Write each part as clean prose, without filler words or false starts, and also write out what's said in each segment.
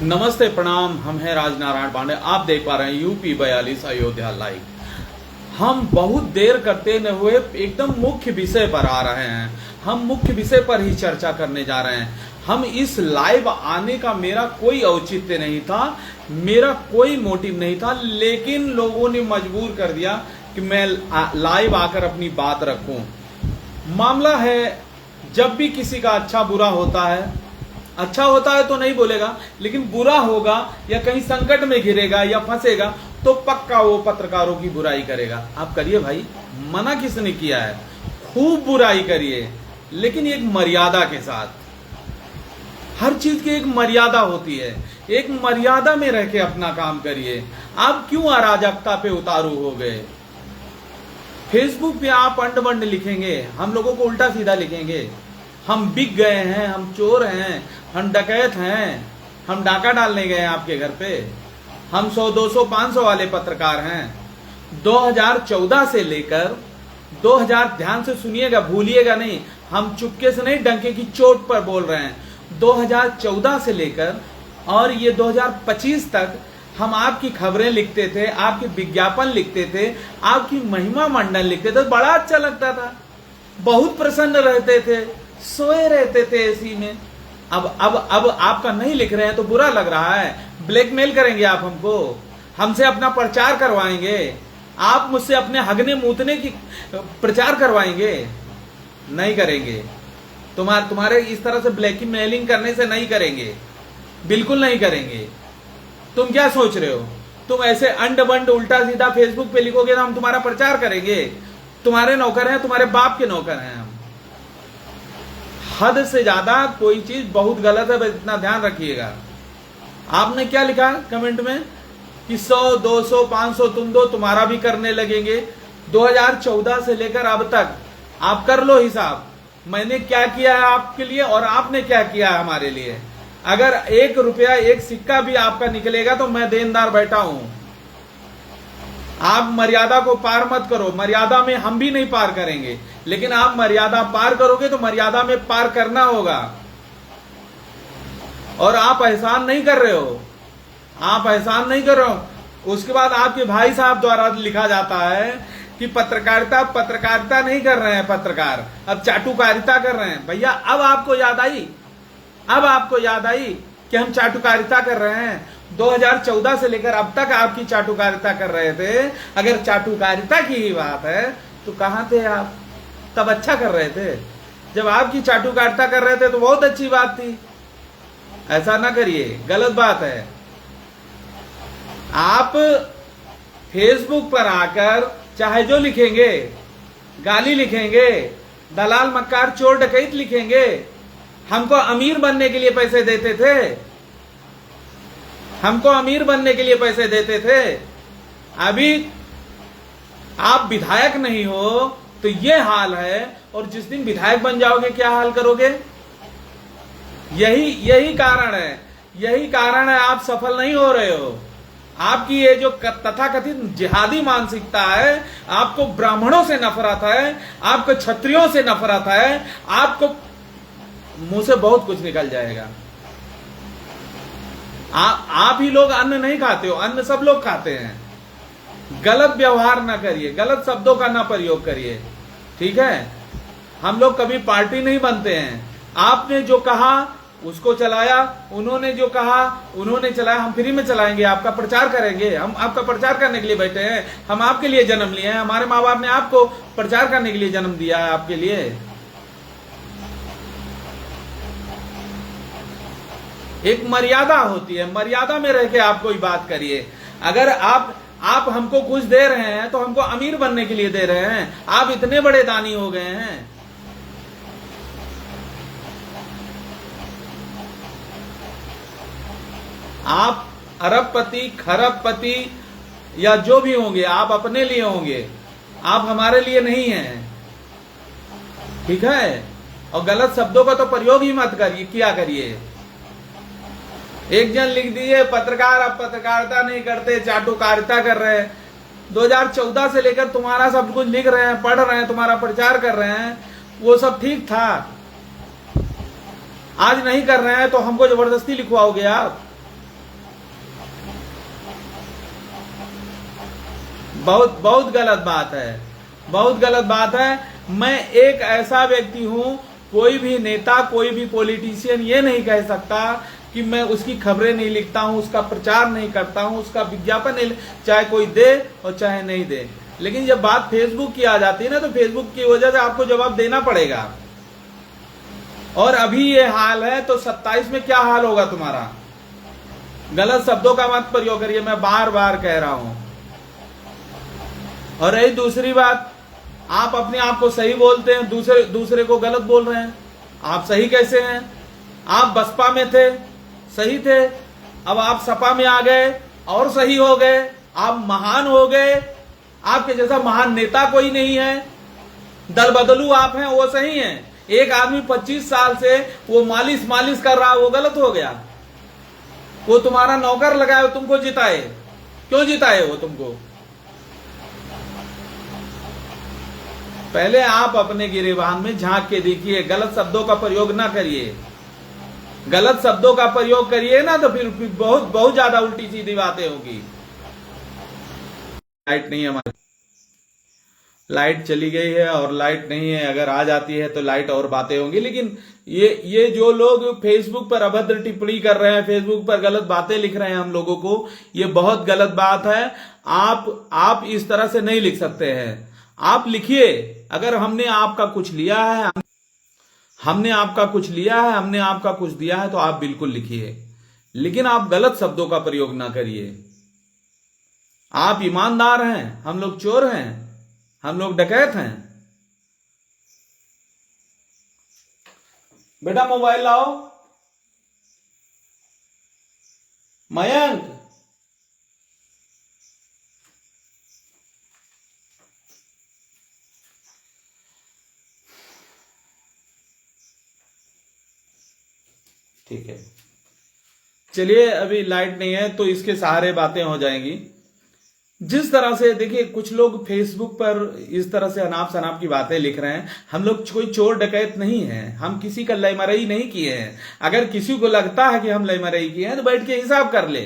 नमस्ते प्रणाम। हम हैं राजनारायण पांडे। आप देख पा रहे हैं यूपी 42 अयोध्या लाइव। हम बहुत देर करते हुए एकदम मुख्य विषय पर आ रहे हैं। हम मुख्य विषय पर ही चर्चा करने जा रहे हैं। हम इस लाइव आने का मेरा कोई औचित्य नहीं था, मेरा कोई मोटिव नहीं था, लेकिन लोगों ने मजबूर कर दिया कि मैं लाइव आकर अपनी बात रखूं। मामला है, जब भी किसी का अच्छा बुरा होता है, अच्छा होता है तो नहीं बोलेगा, लेकिन बुरा होगा या कहीं संकट में घिरेगा या फंसेगा तो पक्का वो पत्रकारों की बुराई करेगा। आप करिए भाई, मना किसने किया है, खूब बुराई करिए, लेकिन एक मर्यादा के साथ। हर चीज की एक मर्यादा होती है, एक मर्यादा में रह के अपना काम करिए। आप क्यों अराजकता पे उतारू हो गए? फेसबुक पे आप अंड बंड लिखेंगे, हम लोगों को उल्टा सीधा लिखेंगे। हम बिक गए हैं, हम चोर हैं, हम डकैत हैं, हम डाका डालने गए हैं आपके घर पे, हम 100, 200, 500 वाले पत्रकार हैं। 2014 से लेकर 2000, ध्यान से सुनिएगा, भूलिएगा नहीं, हम चुपके से नहीं, डंके की चोट पर बोल रहे हैं। 2014 से लेकर और ये 2025 तक हम आपकी खबरें लिखते थे, आपके विज्ञापन लिखते थे, आपकी महिमा मंडन लिखते थे। बड़ा अच्छा लगता था, बहुत प्रसन्न रहते थे, सोए रहते थे एसी में। अब आपका नहीं लिख रहे हैं तो बुरा लग रहा है। ब्लैकमेल करेंगे आप हमको, हमसे अपना प्रचार करवाएंगे, आप मुझसे अपने हगने मूतने की प्रचार करवाएंगे। नहीं करेंगे, तुम्हारे इस तरह से ब्लैकमेलिंग करने से नहीं करेंगे, बिल्कुल नहीं करेंगे। तुम क्या सोच रहे हो? तुम ऐसे अंड बंड उल्टा सीधा फेसबुक पे लिखोगे तो हम तुम्हारा प्रचार करेंगे? तुम्हारे नौकर हैं, तुम्हारे बाप के नौकर हैं हम। हद से ज्यादा कोई चीज बहुत गलत है, बस इतना ध्यान रखिएगा। आपने क्या लिखा कमेंट में कि 100, 200, 500 तुम दो, तुम्हारा भी करने लगेंगे। 2014 से लेकर अब तक आप कर लो हिसाब, मैंने क्या किया है आपके लिए और आपने क्या किया है हमारे लिए। अगर 1 रुपया 1 सिक्का भी आपका निकलेगा तो मैं देनदार बैठा हूं। आप मर्यादा को पार मत करो, मर्यादा में हम भी नहीं पार करेंगे, लेकिन आप मर्यादा पार करोगे तो मर्यादा में पार करना होगा। और आप एहसान नहीं कर रहे हो, आप एहसान नहीं कर रहे हो। उसके बाद आपके भाई साहब द्वारा लिखा जाता है कि पत्रकारिता नहीं कर रहे हैं पत्रकार, अब चाटुकारिता कर रहे हैं। भैया अब आपको याद आई, अब आपको याद आई कि हम चाटुकारिता कर रहे हैं। 2014 से लेकर अब तक आपकी चाटुकारिता कर रहे थे। अगर चाटुकारिता की ही बात है तो कहां थे आप? तब अच्छा कर रहे थे, जब आपकी चाटुकारिता कर रहे थे तो बहुत अच्छी बात थी। ऐसा ना करिए, गलत बात है। आप फेसबुक पर आकर चाहे जो लिखेंगे, गाली लिखेंगे, दलाल मक्कार चोर डकैत लिखेंगे, हमको अमीर बनने के लिए पैसे देते थे, हमको अमीर बनने के लिए पैसे देते थे। अभी आप विधायक नहीं हो तो ये हाल है, और जिस दिन विधायक बन जाओगे क्या हाल करोगे? यही कारण है, यही कारण है आप सफल नहीं हो रहे हो। आपकी ये जो तथाकथित जिहादी मानसिकता है, आपको ब्राह्मणों से नफरत है, आपको क्षत्रियों से नफरत है, आपको मुंह से बहुत कुछ निकल जाएगा। आप ही लोग अन्न नहीं खाते हो, अन्न सब लोग खाते हैं। गलत व्यवहार ना करिए, गलत शब्दों का ना प्रयोग करिए, ठीक है? हम लोग कभी पार्टी नहीं बनते हैं। आपने जो कहा उसको चलाया, उन्होंने जो कहा उन्होंने चलाया, हम फ्री में चलाएंगे, आपका प्रचार करेंगे। हम आपका प्रचार करने के लिए बैठे हैं, हम आपके लिए जन्म लिए हैं, हमारे माँ बाप ने आपको प्रचार करने के लिए जन्म दिया है आपके लिए। एक मर्यादा होती है, मर्यादा में रह के आप कोई बात करिए। अगर आप हमको कुछ दे रहे हैं तो हमको अमीर बनने के लिए दे रहे हैं। आप इतने बड़े दानी हो गए हैं। आप अरबपति, खरबपति या जो भी होंगे, आप अपने लिए होंगे, आप हमारे लिए नहीं हैं, ठीक है? और गलत शब्दों का तो प्रयोग ही मत करिए, किया करिए। एक जन लिख दिए पत्रकार अब पत्रकारिता नहीं करते, चाटुकारिता कर रहे हैं। 2014 से लेकर तुम्हारा सब कुछ लिख रहे हैं, पढ़ रहे हैं, तुम्हारा प्रचार कर रहे हैं, वो सब ठीक था। आज नहीं कर रहे हैं तो हमको जबरदस्ती लिखवाओगे आप? बहुत बहुत गलत बात है, बहुत गलत बात है। मैं एक ऐसा व्यक्ति हूं, कोई भी नेता, कोई भी पॉलिटिशियन ये नहीं कह सकता कि मैं उसकी खबरें नहीं लिखता हूं, उसका प्रचार नहीं करता हूं, उसका विज्ञापन नहीं, चाहे कोई दे और चाहे नहीं दे। लेकिन जब बात फेसबुक की आ जाती है ना, तो फेसबुक की वजह से आपको जवाब देना पड़ेगा। और अभी ये हाल है तो 27 में क्या हाल होगा तुम्हारा। गलत शब्दों का मत प्रयोग करिए, मैं बार बार कह रहा हूं। और रही दूसरी बात, आप अपने आप को सही बोलते हैं, दूसरे को गलत बोल रहे हैं। आप सही कैसे हैं? आप बसपा में थे, सही थे, अब आप सपा में आ गए और सही हो गए, आप महान हो गए। आपके जैसा महान नेता कोई नहीं है, दल बदलू आप हैं, वो सही हैं। एक आदमी 25 साल से वो मालिश कर रहा है, वो गलत हो गया। वो तुम्हारा नौकर लगाए, वो तुमको जिताए, क्यों जिताए वो तुमको? पहले आप अपने गिरेबान में झांक के देखिए, गलत शब्दों का प्रयोग ना करिए। गलत शब्दों का प्रयोग करिए ना तो फिर बहुत बहुत ज्यादा उल्टी सीधी बातें होगी। लाइट नहीं है हमारी, लाइट चली गई है और लाइट नहीं है, अगर आ जाती है तो लाइट और बातें होंगी। लेकिन ये जो लोग फेसबुक पर अभद्र टिप्पणी कर रहे हैं, फेसबुक पर गलत बातें लिख रहे हैं हम लोगों को, ये बहुत गलत बात है। आप इस तरह से नहीं लिख सकते हैं। आप लिखिए, अगर हमने आपका कुछ लिया है, हमने आपका कुछ लिया है, हमने आपका कुछ दिया है, तो आप बिल्कुल लिखिए, लेकिन आप गलत शब्दों का प्रयोग ना करिए। आप ईमानदार हैं, हम लोग चोर हैं, हम लोग डकैत हैं। बेटा मोबाइल लाओ। मयंक, ठीक है, चलिए, अभी लाइट नहीं है तो इसके सहारे बातें हो जाएंगी। जिस तरह से देखिए, कुछ लोग फेसबुक पर इस तरह से अनाप शनाप की बातें लिख रहे हैं। हम लोग कोई चोर डकैत नहीं है, हम किसी का लयमरई नहीं किए हैं। अगर किसी को लगता है कि हम लयमरई किए हैं तो बैठ के हिसाब कर ले।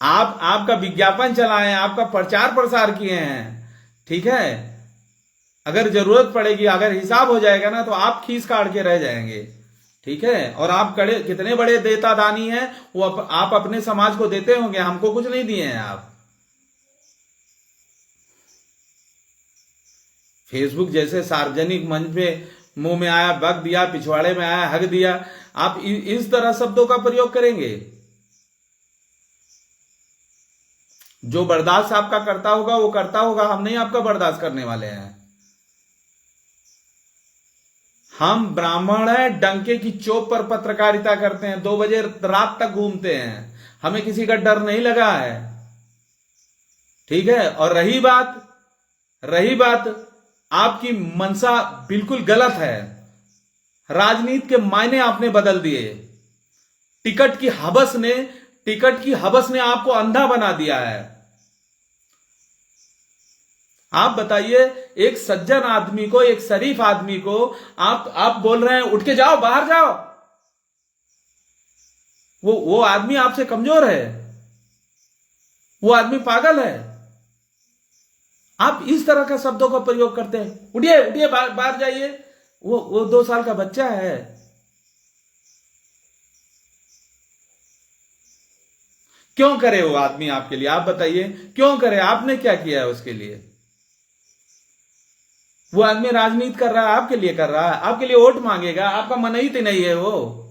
आपका विज्ञापन चलाएं, आपका प्रचार प्रसार किए हैं, ठीक है। अगर जरूरत पड़ेगी, अगर हिसाब हो जाएगा ना, तो आप खीस काट के रह जाएंगे, ठीक है। और आप कितने बड़े देता दानी हैं, वो आप अपने समाज को देते होंगे, हमको कुछ नहीं दिए हैं आप। फेसबुक जैसे सार्वजनिक मंच पे मुंह में आया बग दिया, पिछवाड़े में आया हग दिया, आप इस तरह शब्दों का प्रयोग करेंगे। जो बर्दाश्त आपका करता होगा वो करता होगा, हम नहीं आपका बर्दाश्त करने वाले हैं। हम ब्राह्मण हैं, डंके की चोप पर पत्रकारिता करते हैं, 2 बजे रात तक घूमते हैं, हमें किसी का डर नहीं लगा है, ठीक है। और रही बात आपकी मंशा बिल्कुल गलत है। राजनीति के मायने आपने बदल दिए। टिकट की हवस ने आपको अंधा बना दिया है। आप बताइए, एक सज्जन आदमी को, एक शरीफ आदमी को आप बोल रहे हैं उठ के जाओ, बाहर जाओ। वो आदमी आपसे कमजोर है, वो आदमी पागल है। आप इस तरह का शब्दों का प्रयोग करते हैं, उठिए बाहर जाइए। वो 2 साल का बच्चा है। क्यों करे वो आदमी आपके लिए? आप बताइए, क्यों करे? आपने क्या किया है उसके लिए? वो आदमी राजनीति कर रहा है, आपके लिए कर रहा है, आपके लिए वोट मांगेगा, आपका मनहित नहीं है वो।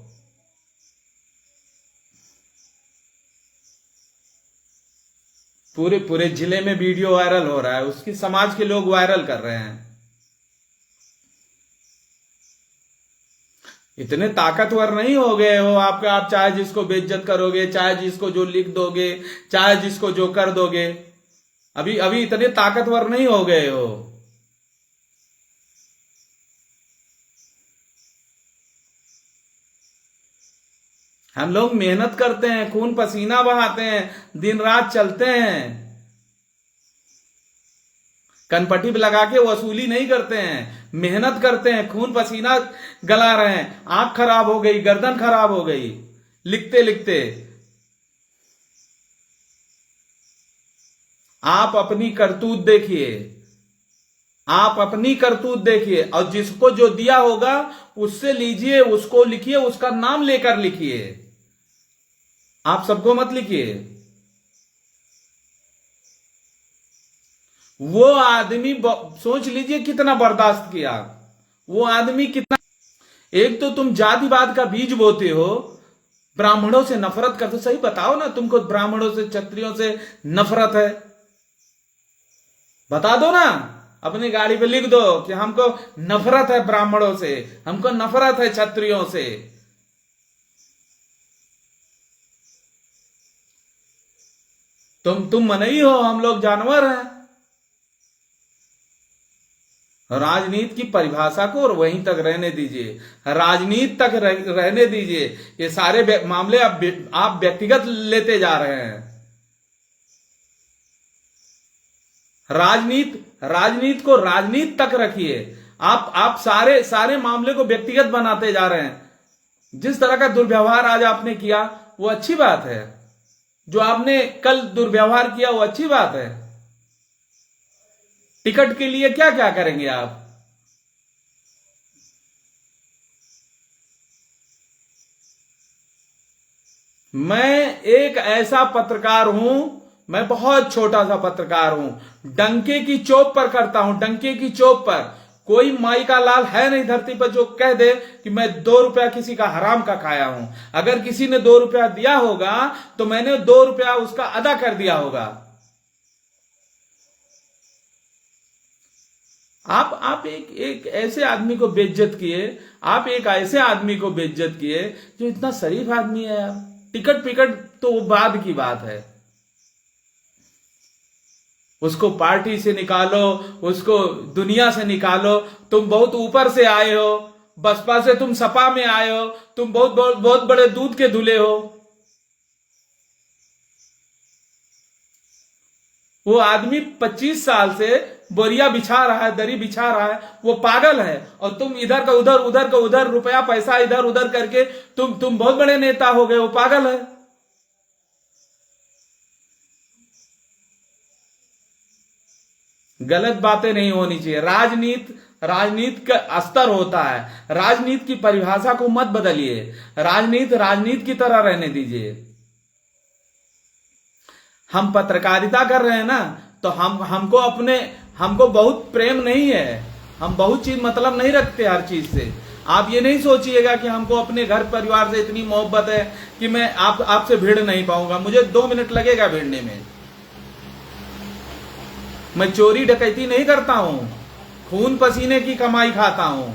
पूरे जिले में वीडियो वायरल हो रहा है, उसकी समाज के लोग वायरल कर रहे हैं। इतने ताकतवर नहीं हो गए हो आप चाहे जिसको बेइज्जत करोगे, चाहे जिसको जो लिख दोगे, चाहे जिसको जो कर दोगे। अभी इतने ताकतवर नहीं हो गए हो। हम लोग मेहनत करते हैं, खून पसीना बहाते हैं, दिन रात चलते हैं, कनपट्टी लगा के वसूली नहीं करते हैं, मेहनत करते हैं, खून पसीना गला रहे हैं। आंख खराब हो गई, गर्दन खराब हो गई लिखते लिखते। आप अपनी करतूत देखिए, आप अपनी करतूत देखिए, और जिसको जो दिया होगा उससे लीजिए, उसको लिखिए, उसका नाम लेकर लिखिए, आप सबको मत लिखिए। वो आदमी सोच लीजिए कितना बर्दाश्त किया, वो आदमी कितना। एक तो तुम जातिवाद का बीज बोते हो, ब्राह्मणों से नफरत करते। सही बताओ ना, तुमको ब्राह्मणों से, क्षत्रियों से नफरत है? बता दो ना, अपनी गाड़ी पे लिख दो कि हमको नफरत है ब्राह्मणों से, हमको नफरत है क्षत्रियों से। तुम मनई हो, हम लोग जानवर हैं। राजनीति की परिभाषा को और वहीं तक रहने दीजिए, राजनीति तक रहने दीजिए। ये सारे मामले आप व्यक्तिगत लेते जा रहे हैं। राजनीति को राजनीति तक रखिए। आप सारे मामले को व्यक्तिगत बनाते जा रहे हैं। जिस तरह का दुर्व्यवहार आज आपने किया वो अच्छी बात है, जो आपने कल दुर्व्यवहार किया वो अच्छी बात है। टिकट के लिए क्या क्या करेंगे आप? मैं एक ऐसा पत्रकार हूं, मैं बहुत छोटा सा पत्रकार हूं, डंके की चोप पर करता हूं, डंके की चोप पर। कोई माई का लाल है नहीं धरती पर जो कह दे कि मैं 2 रुपया किसी का हराम का खाया हूं। अगर किसी ने 2 रुपया दिया होगा तो मैंने 2 रुपया उसका अदा कर दिया होगा। आप एक ऐसे आदमी को बेइज्जत किए, आप एक ऐसे आदमी को बेइज्जत किए जो इतना शरीफ आदमी है यार। टिकट पिकट तो वो बाद की बात है, उसको पार्टी से निकालो, उसको दुनिया से निकालो। तुम बहुत ऊपर से आए हो, बसपा से तुम सपा में आए हो, तुम बहुत बड़े दूध के धुले हो। वो आदमी 25 साल से बोरिया बिछा रहा है, दरी बिछा रहा है, वो पागल है। और तुम इधर का उधर, उधर का उधर, रुपया पैसा इधर उधर करके तुम बहुत बड़े नेता हो गए। वो पागल है। गलत बातें नहीं होनी चाहिए। राजनीति का स्तर होता है, राजनीति की परिभाषा को मत बदलिए, राजनीति की तरह रहने दीजिए। हम पत्रकारिता कर रहे हैं ना, तो हमको बहुत प्रेम नहीं है, हम बहुत चीज मतलब नहीं रखते हर चीज से। आप ये नहीं सोचिएगा कि हमको अपने घर परिवार से इतनी मोहब्बत है कि मैं आपसे भिड़ नहीं पाऊंगा। मुझे 2 मिनट लगेगा भिड़ने में। मैं चोरी डकैती नहीं करता हूं, खून पसीने की कमाई खाता हूं।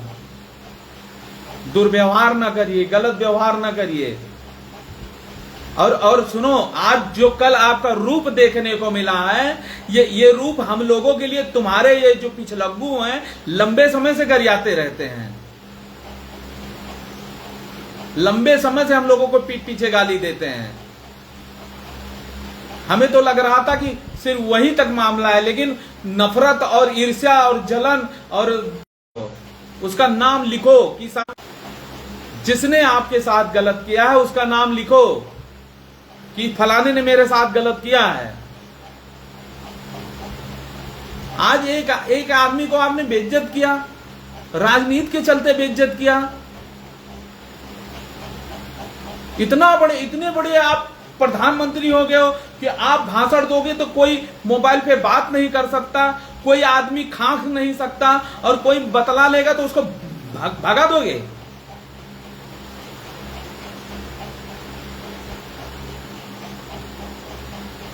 दुर्व्यवहार ना करिए, गलत व्यवहार ना करिए। और सुनो, आज जो कल आपका रूप देखने को मिला है, ये रूप हम लोगों के लिए, तुम्हारे ये जो पिछलग्गू हैं लंबे समय से गरियाते रहते हैं। लंबे समय से हम लोगों को पीठ पीछे गाली देते हैं। हमें तो लग रहा था कि सिर्फ वहीं तक मामला है, लेकिन नफरत और ईर्ष्या और जलन, और उसका नाम लिखो कि जिसने आपके साथ गलत किया है उसका नाम लिखो कि फलाने ने मेरे साथ गलत किया है। आज एक आदमी को आपने बेइज्जत किया, राजनीति के चलते बेइज्जत किया। इतने बड़े आप प्रधानमंत्री हो गए हो कि आप भाषण दोगे तो कोई मोबाइल पे बात नहीं कर सकता, कोई आदमी खांख नहीं सकता, और कोई बतला लेगा तो उसको भगा दोगे।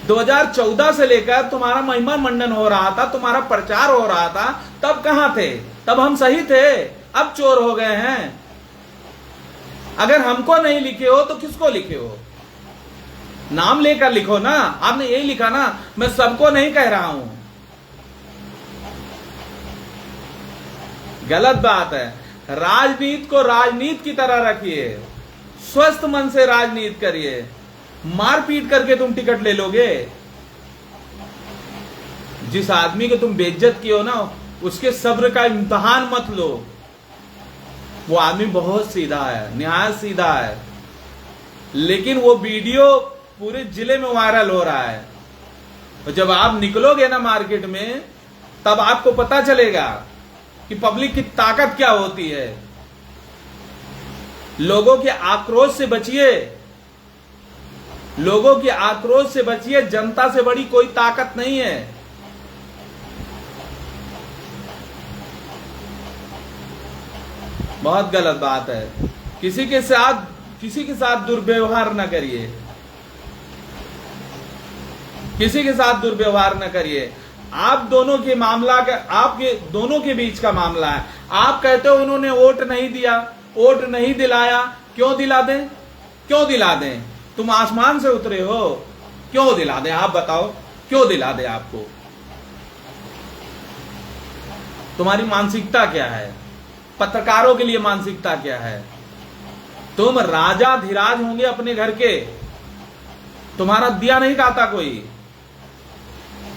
दो 2014 से लेकर तुम्हारा महिमा मंडन हो रहा था, तुम्हारा प्रचार हो रहा था, तब कहां थे? तब हम सही थे। अब चोर हो गए हैं। अगर हमको नहीं लिखे हो तो किसको लिखे हो? नाम लेकर लिखो ना। आपने यही लिखा ना, मैं सबको नहीं कह रहा हूं। गलत बात है। राजनीति को राजनीति की तरह रखिए, स्वस्थ मन से राजनीति करिए। मारपीट करके तुम टिकट ले लोगे? जिस आदमी को तुम बेइज्जत किए हो ना, उसके सब्र का इम्तिहान मत लो। वो आदमी बहुत सीधा है, निहायत सीधा है, लेकिन वो वीडियो पूरे जिले में वायरल हो रहा है। और जब आप निकलोगे ना मार्केट में, तब आपको पता चलेगा कि पब्लिक की ताकत क्या होती है। लोगों के आक्रोश से बचिए, लोगों के आक्रोश से बचिए। जनता से बड़ी कोई ताकत नहीं है। बहुत गलत बात है। किसी के साथ दुर्व्यवहार न करिए, किसी के साथ दुर्व्यवहार न करिए। आप दोनों के मामला का, आपके दोनों के बीच का मामला है। आप कहते हो उन्होंने वोट नहीं दिया, वोट नहीं दिलाया। क्यों दिला दें? क्यों दिला दें? तुम आसमान से उतरे हो, क्यों दिला दें? आप बताओ, क्यों दिला दें आपको? तुम्हारी मानसिकता क्या है? पत्रकारों के लिए मानसिकता क्या है? तुम राजा धीराज होंगे अपने घर के, तुम्हारा दिया नहीं खाता कोई।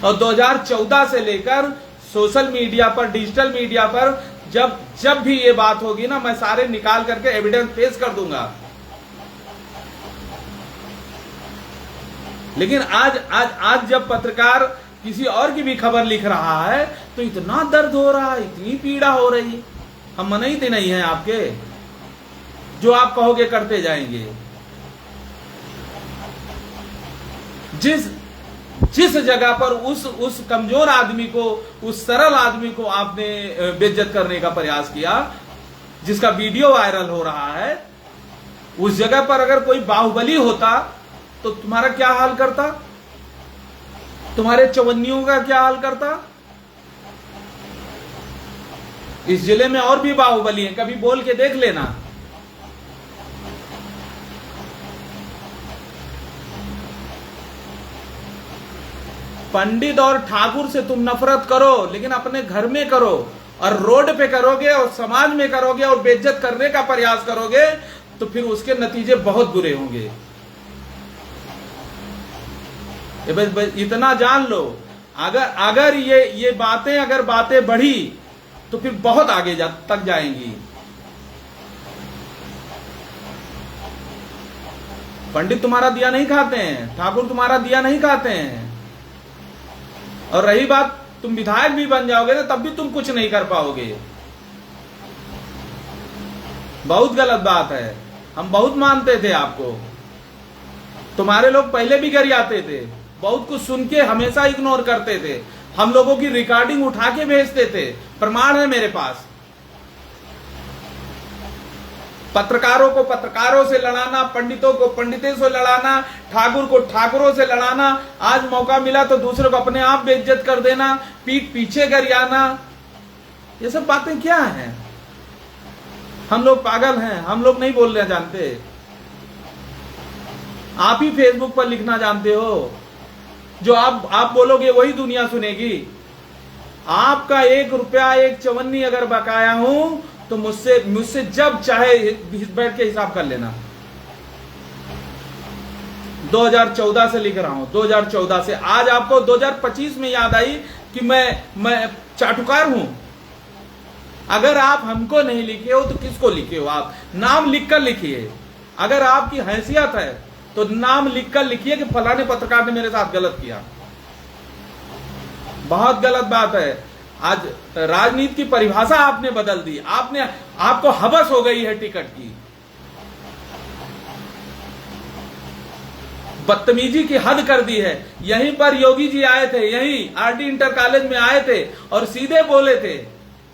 और 2014 से लेकर सोशल मीडिया पर, डिजिटल मीडिया पर जब भी ये बात होगी ना, मैं सारे निकाल करके एविडेंस पेश कर दूंगा। लेकिन आज जब पत्रकार किसी और की भी खबर लिख रहा है तो इतना दर्द हो रहा है, इतनी पीड़ा हो रही। हम मना ही तो नहीं है आपके, जो आप कहोगे करते जाएंगे। जिस जगह पर उस कमजोर आदमी को, उस सरल आदमी को आपने बेइज्जत करने का प्रयास किया, जिसका वीडियो वायरल हो रहा है, उस जगह पर अगर कोई बाहुबली होता तो तुम्हारा क्या हाल करता? तुम्हारे चवन्नियों का क्या हाल करता? इस जिले में और भी बाहुबली हैं, कभी बोल के देख लेना। पंडित और ठाकुर से तुम नफरत करो, लेकिन अपने घर में करो। और रोड पे करोगे और समाज में करोगे और बेइज्जत करने का प्रयास करोगे तो फिर उसके नतीजे बहुत बुरे होंगे। इतना जान लो, अगर ये बातें बढ़ी तो फिर बहुत आगे तक जाएंगी। पंडित तुम्हारा दिया नहीं खाते हैं, ठाकुर तुम्हारा दिया नहीं खाते हैं। और रही बात, तुम विधायक भी बन जाओगे ना, तब भी तुम कुछ नहीं कर पाओगे। बहुत गलत बात है। हम बहुत मानते थे आपको, तुम्हारे लोग पहले भी गरियाते थे, बहुत कुछ सुन के हमेशा इग्नोर करते थे। हम लोगों की रिकॉर्डिंग उठा के भेजते थे, प्रमाण है मेरे पास। पत्रकारों को पत्रकारों से लड़ाना, पंडितों को पंडितों से लड़ाना, ठाकुर को ठाकुरों से लड़ाना, आज मौका मिला तो दूसरे को अपने आप बेइज्जत कर देना, पीठ पीछे गरियाना, ये सब बातें क्या हैं? हम लोग पागल हैं? हम लोग नहीं बोलना जानते? आप ही फेसबुक पर लिखना जानते हो। जो आप बोलोगे वही दुनिया सुनेगी। आपका 1 रुपया 1 चवन्नी अगर बकाया हूं तो मुझसे जब चाहे बैठ के हिसाब कर लेना। 2014 से लिख रहा हूं, 2014 से। आज आपको 2025 में याद आई कि मैं चाटुकार हूं। अगर आप हमको नहीं लिखे हो तो किसको लिखे हो? आप नाम लिखकर लिखिए। अगर आपकी हैसियत है तो नाम लिखकर लिखिए कि फलाने पत्रकार ने मेरे साथ गलत किया। बहुत गलत बात है। आज राजनीति की परिभाषा आपने बदल दी। आपको हवस हो गई है टिकट की। बदतमीजी की हद कर दी है। यहीं पर योगी जी आए थे, यहीं आरडी इंटर कॉलेज में आए थे और सीधे बोले थे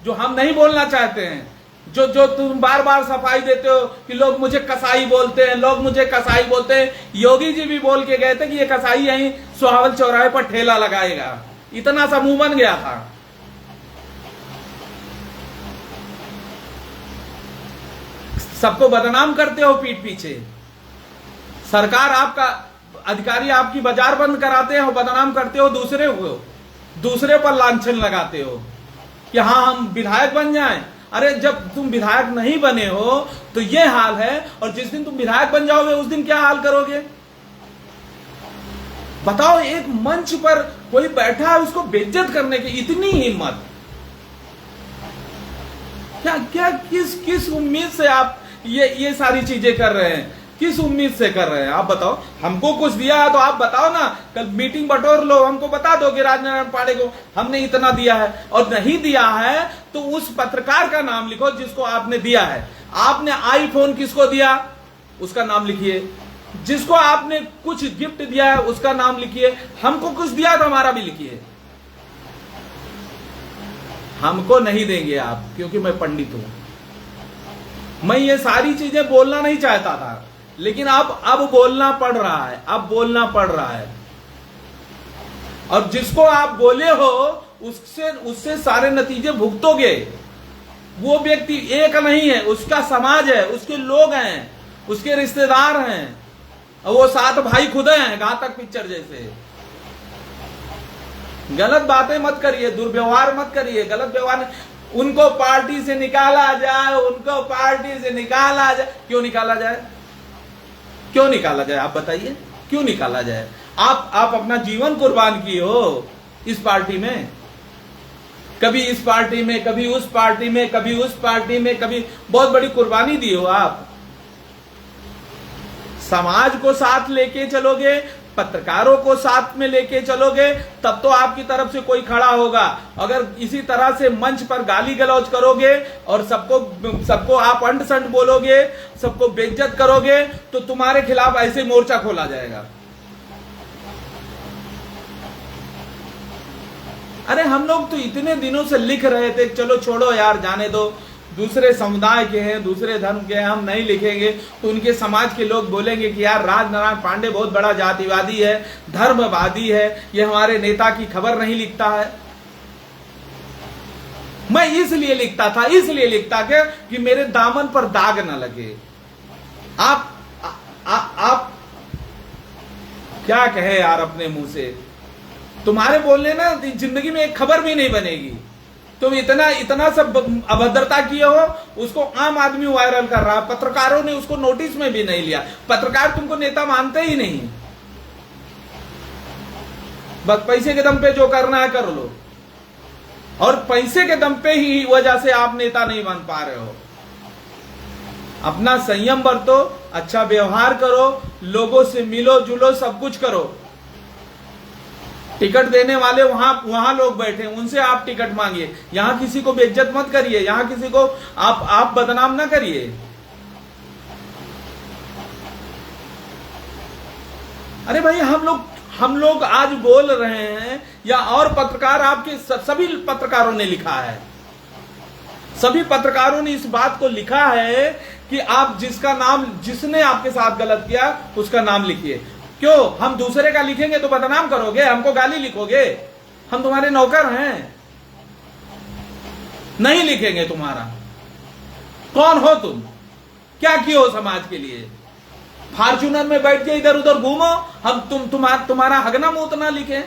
जो हम नहीं बोलना चाहते हैं। जो तुम बार बार सफाई देते हो कि लोग मुझे कसाई बोलते हैं, लोग मुझे कसाई बोलते हैं। योगी जी भी बोल के गए थे कि ये कसाई यहीं सुहावल चौराहे पर ठेला लगाएगा। इतना सा मुंह बन गया था। सबको बदनाम करते हो पीठ पीछे। सरकार आपका, अधिकारी आपकी बाजार बंद कराते हो, बदनाम करते हो दूसरे को, दूसरे पर लांछन लगाते हो कि हाँ हम विधायक बन जाएं। अरे जब तुम विधायक नहीं बने हो तो ये हाल है, और जिस दिन तुम विधायक बन जाओगे उस दिन क्या हाल करोगे? बताओ, एक मंच पर कोई बैठा है उसको बेइज्जत करने की इतनी हिम्मत, क्या क्या किस उम्मीद से आप ये सारी चीजें कर रहे हैं? किस उम्मीद से कर रहे हैं आप बताओ? हमको कुछ दिया है तो आप बताओ ना, कल मीटिंग बटोर लो, हमको बता दो कि राजनारायण पांडे को हमने इतना दिया है। और नहीं दिया है तो उस पत्रकार का नाम लिखो जिसको आपने दिया है। आपने आईफोन किसको दिया उसका नाम लिखिए, जिसको आपने कुछ गिफ्ट दिया है उसका नाम लिखिए, हमको कुछ दिया तो हमारा भी लिखिए। हमको नहीं देंगे आप, क्योंकि मैं पंडित हूं। मैं ये सारी चीजें बोलना नहीं चाहता था, लेकिन अब बोलना पड़ रहा है, अब बोलना पड़ रहा है। और जिसको आप बोले हो उससे सारे नतीजे भुगतोगे। वो व्यक्ति एक नहीं है, उसका समाज है, उसके लोग हैं, उसके रिश्तेदार हैं, और वो 7 भाई खुद हैं घातक पिक्चर जैसे। गलत बातें मत करिए, दुर्व्यवहार मत करिए, गलत व्यवहार। उनको पार्टी से निकाला जाए, उनको पार्टी से निकाला जाए। क्यों निकाला जाए? क्यों निकाला जाए आप बताइए, क्यों निकाला जाए? आप अपना जीवन कुर्बान किए हो इस पार्टी में, कभी इस पार्टी में, कभी उस पार्टी में, कभी उस पार्टी में, कभी बहुत बड़ी कुर्बानी दी हो आप। समाज को साथ लेके चलोगे, पत्रकारों को साथ में लेके चलोगे, तब तो आपकी तरफ से कोई खड़ा होगा। अगर इसी तरह से मंच पर गाली गलौज करोगे और सबको आप अंट संट बोलोगे, सबको बेइज्जत करोगे, तो तुम्हारे खिलाफ ऐसे मोर्चा खोला जाएगा। अरे हम लोग तो इतने दिनों से लिख रहे थे, चलो छोड़ो यार, जाने दो, दूसरे समुदाय के हैं, दूसरे धर्म के हैं, हम नहीं लिखेंगे तो उनके समाज के लोग बोलेंगे कि यार राजनारायण पांडे बहुत बड़ा जातिवादी है, धर्मवादी है, ये हमारे नेता की खबर नहीं लिखता है। मैं इसलिए लिखता था, इसलिए लिखता कि मेरे दामन पर दाग न लगे। आप क्या कहे यार अपने मुंह से? तुम्हारे बोलने ना जिंदगी में एक खबर भी नहीं बनेगी। तुम इतना सब अभद्रता किए हो, उसको आम आदमी वायरल कर रहा है, पत्रकारों ने उसको नोटिस में भी नहीं लिया। पत्रकार तुमको नेता मानते ही नहीं, बस पैसे के दम पे जो करना है कर लो, और पैसे के दम पे ही वजह से आप नेता नहीं बन पा रहे हो। अपना संयम बरतो, अच्छा व्यवहार करो, लोगों से मिलो जुलो, सब कुछ करो। टिकट देने वाले वहां लोग बैठे, उनसे आप टिकट मांगिए। यहां किसी को बेइज्जत मत करिए, यहां किसी को आप बदनाम ना करिए। अरे भाई हम लोग आज बोल रहे हैं, या और पत्रकार, आपके सभी पत्रकारों ने लिखा है, सभी पत्रकारों ने इस बात को लिखा है कि आप जिसने आपके साथ गलत किया उसका नाम लिखिए। क्यों? हम दूसरे का लिखेंगे तो बदनाम करोगे, हमको गाली लिखोगे? हम तुम्हारे नौकर हैं, नहीं लिखेंगे तुम्हारा। कौन हो तुम? क्या किए हो समाज के लिए? फॉर्च्यूनर में बैठ के इधर उधर घूमो, हम तुम्हारा हगना मूतना लिखें?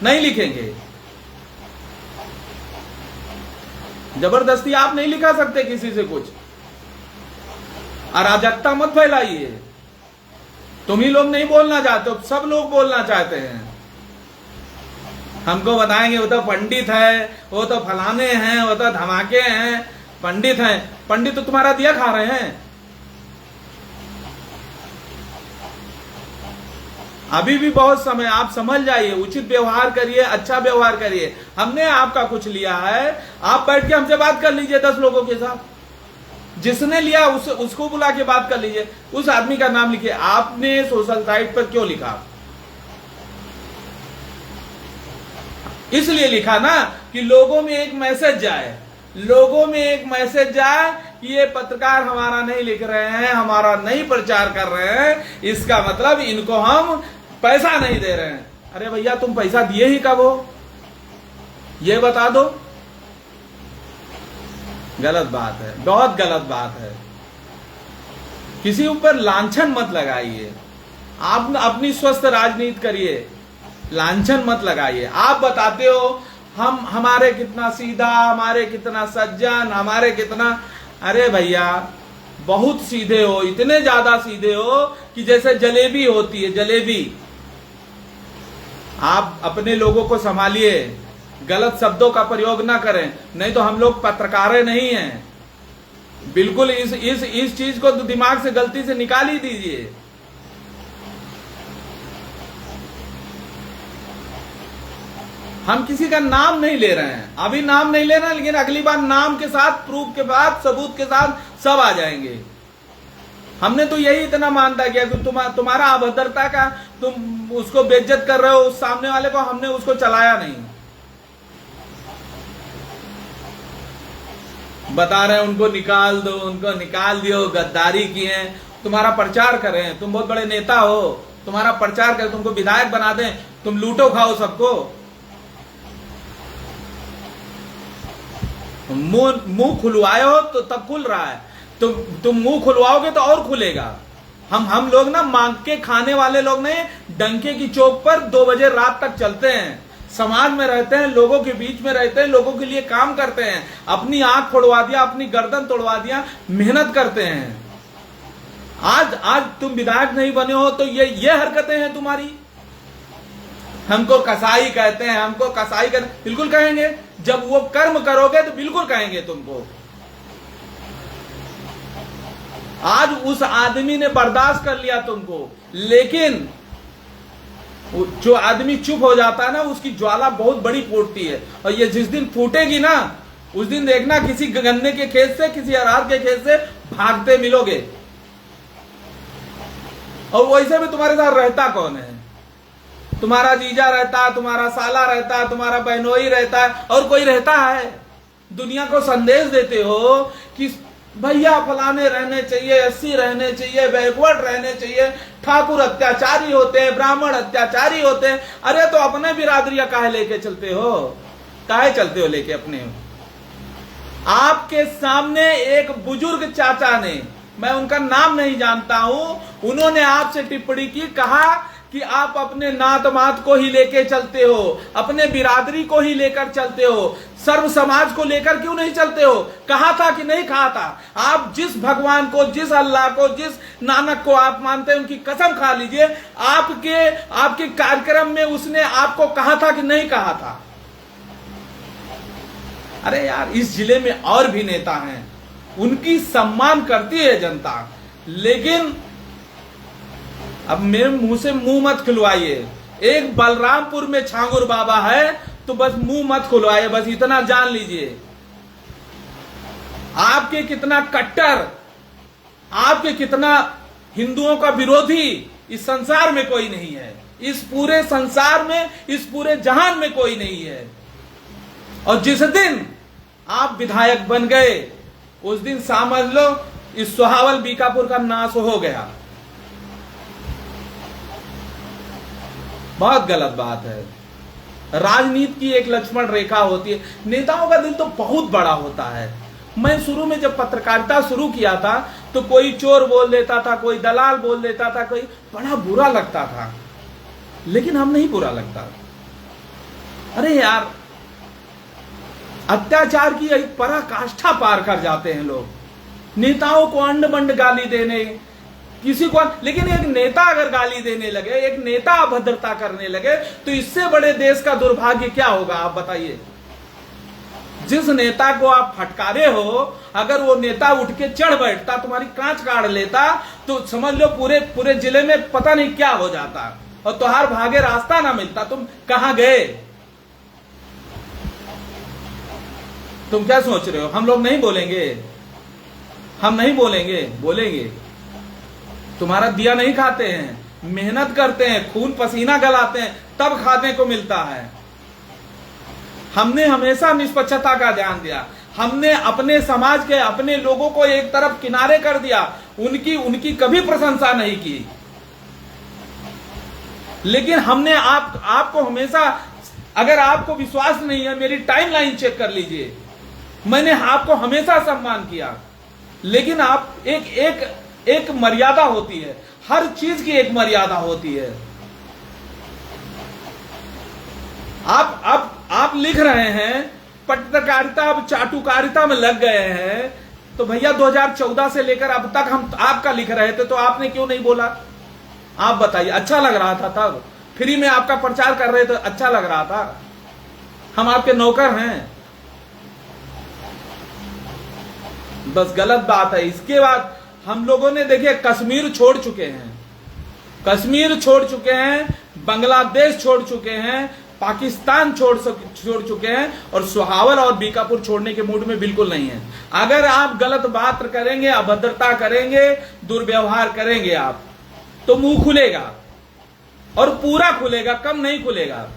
नहीं लिखेंगे। जबरदस्ती आप नहीं लिखा सकते किसी से कुछ। अराजकता मत फैलाइए। तुम ही लोग नहीं बोलना चाहते हो, सब लोग बोलना चाहते हैं। हमको बताएंगे वो तो पंडित है, वो तो फलाने हैं, वो तो धमाके हैं, पंडित हैं। पंडित तो तुम्हारा दिया खा रहे हैं। अभी भी बहुत समय, आप समझ जाइए, उचित व्यवहार करिए, अच्छा व्यवहार करिए। हमने आपका कुछ लिया है, आप बैठ के हमसे बात कर लीजिए 10 लोगों के साथ। जिसने लिया उसको बुला के बात कर लीजिए, उस आदमी का नाम लिखिए। आपने सोशल साइट पर क्यों लिखा? इसलिए लिखा ना कि लोगों में एक मैसेज जाए, लोगों में एक मैसेज जाए कि ये पत्रकार हमारा नहीं लिख रहे हैं, हमारा नहीं प्रचार कर रहे हैं, इसका मतलब इनको हम पैसा नहीं दे रहे हैं। अरे भैया, तुम पैसा दिए ही कब हो, ये बता दो। गलत बात है, बहुत गलत बात है। किसी ऊपर लांछन मत लगाइए। आप अपनी स्वस्थ राजनीति करिए, लांछन मत लगाइए। आप बताते हो हमारे कितना सीधा, हमारे कितना सज्जन, हमारे कितना, अरे भैया बहुत सीधे हो, इतने ज्यादा सीधे हो कि जैसे जलेबी होती है, जलेबी। आप अपने लोगों को संभालिए, गलत शब्दों का प्रयोग ना करें, नहीं तो हम लोग पत्रकार नहीं हैं। बिल्कुल इस चीज को तो दिमाग से गलती से निकाल ही दीजिए। हम किसी का नाम नहीं ले रहे हैं, अभी नाम नहीं ले रहे हैं, लेकिन अगली बार नाम के साथ, प्रूफ के बाद, सबूत के साथ सब आ जाएंगे। हमने तो यही इतना मानता किया कि तुम्हारा अभद्रता का तुम उसको बेइज्जत कर रहे हो उस सामने वाले को, हमने उसको चलाया नहीं। बता रहे हैं उनको निकाल दो, उनको निकाल दियो, गद्दारी किए, तुम्हारा प्रचार करें, तुम बहुत बड़े नेता हो, तुम्हारा प्रचार करें, तुमको विधायक बना दें, तुम लूटो खाओ सबको। मुंह खुलवाए हो तो तब खुल रहा है, तुम मुंह खुलवाओगे तो और खुलेगा। हम लोग ना मांग के खाने वाले लोग नहीं, डंके की चौक पर 2 बजे रात तक चलते हैं, समाज में रहते हैं, लोगों के बीच में रहते हैं, लोगों के लिए काम करते हैं, अपनी आंख फोड़वा दिया, अपनी गर्दन तोड़वा दिया, मेहनत करते हैं। आज तुम विधायक नहीं बने हो तो ये हरकतें हैं तुम्हारी। हमको कसाई कहते हैं, हमको कसाई कहते, बिल्कुल कहेंगे, जब वो कर्म करोगे तो बिल्कुल कहेंगे तुमको। आज उस आदमी ने बर्दाश्त कर लिया तुमको, लेकिन जो आदमी चुप हो जाता है ना, उसकी ज्वाला बहुत बड़ी फूटती है, और ये जिस दिन फूटेगी ना, उस दिन देखना किसी गन्ने के खेत से, किसी अरहर के खेत से भागते मिलोगे। और वैसे भी तुम्हारे साथ रहता कौन है? तुम्हारा जीजा रहता है, तुम्हारा साला रहता है, तुम्हारा बहनोई रहता है, और कोई रहता है? दुनिया को संदेश देते हो कि भैया फलाने रहने चाहिए, एससी रहने चाहिए, बैकवर्ड रहने चाहिए, ठाकुर अत्याचारी होते हैं, ब्राह्मण अत्याचारी होते हैं। अरे तो अपने बिरादरिया काहे लेके चलते हो? काहे चलते हो लेके अपने? आपके सामने एक बुजुर्ग चाचा ने, मैं उनका नाम नहीं जानता हूं, उन्होंने आपसे टिप्पणी की, कहा कि आप अपने नात मात को ही लेके चलते हो, अपने बिरादरी को ही लेकर चलते हो, सर्व समाज को लेकर क्यों नहीं चलते हो? कहा था कि नहीं कहा था? आप जिस भगवान को, जिस अल्लाह को, जिस नानक को आप मानते हैं, उनकी कसम खा लीजिए, आपके कार्यक्रम में उसने आपको कहा था कि नहीं कहा था? अरे यार, इस जिले में और भी नेता हैं, उनकी सम्मान करती है जनता, लेकिन अब मेरे मुंह से मुंह मत खुलवाइए। एक बलरामपुर में छांगुर बाबा है तो बस मुंह मत खुलवाइए, बस इतना जान लीजिए। आपके कितना कट्टर, आपके कितना हिंदुओं का विरोधी इस संसार में कोई नहीं है, इस पूरे संसार में, इस पूरे जहान में कोई नहीं है। और जिस दिन आप विधायक बन गए, उस दिन समझ लो इस सोहावल बीकापुर का नाश हो गया। बहुत गलत बात है। राजनीति की एक लक्ष्मण रेखा होती है। नेताओं का दिल तो बहुत बड़ा होता है। मैं शुरू में जब पत्रकारिता शुरू किया था तो कोई चोर बोल देता था, कोई दलाल बोल देता था, कोई बड़ा बुरा लगता था, लेकिन हम नहीं बुरा लगता। अरे यार, अत्याचार की एक पराकाष्ठा पार कर जाते हैं लोग। नेताओं को अंड बंड गाली देने, किसी को, लेकिन एक नेता अगर गाली देने लगे, एक नेता अभद्रता करने लगे, तो इससे बड़े देश का दुर्भाग्य क्या होगा? आप बताइए। जिस नेता को आप फटकारे हो, अगर वो नेता उठ के चढ़ बैठता, तुम्हारी कांच काट लेता, तो समझ लो पूरे जिले में पता नहीं क्या हो जाता, और तुहार भागे रास्ता ना मिलता। तुम कहां गए? तुम क्या सोच रहे हो? हम लोग नहीं बोलेंगे? हम नहीं बोलेंगे? बोलेंगे। तुम्हारा दिया नहीं खाते हैं, मेहनत करते हैं, खून पसीना गलाते हैं, तब खाने को मिलता है। हमने हमेशा निष्पक्षता का ध्यान दिया। हमने अपने समाज के, अपने लोगों को एक तरफ किनारे कर दिया, उनकी कभी प्रशंसा नहीं की। लेकिन हमने आपको हमेशा, अगर आपको विश्वास नहीं है, मेरी टाइमलाइन चेक कर लीजिए, मैंने आपको हमेशा सम्मान किया। लेकिन आप एक मर्यादा होती है, हर चीज की एक मर्यादा होती है। आप लिख रहे हैं पत्रकारिता, अब चाटुकारिता में लग गए हैं, तो भैया 2014 से लेकर अब तक हम आपका लिख रहे थे, तो आपने क्यों नहीं बोला? आप बताइए। अच्छा लग रहा था तब, फ्री में आपका प्रचार कर रहे थे, अच्छा लग रहा था। हम आपके नौकर हैं। बस गलत बात है। इसके बाद हम लोगों ने देखिए कश्मीर छोड़ चुके हैं, कश्मीर छोड़ चुके हैं, बांग्लादेश छोड़ चुके हैं, पाकिस्तान छोड़ चुके हैं, और सुहावल और बीकापुर छोड़ने के मूड में बिल्कुल नहीं है। अगर आप गलत बात करेंगे, अभद्रता करेंगे, दुर्व्यवहार करेंगे आप, तो मुंह खुलेगा और पूरा खुलेगा, कम नहीं खुलेगा।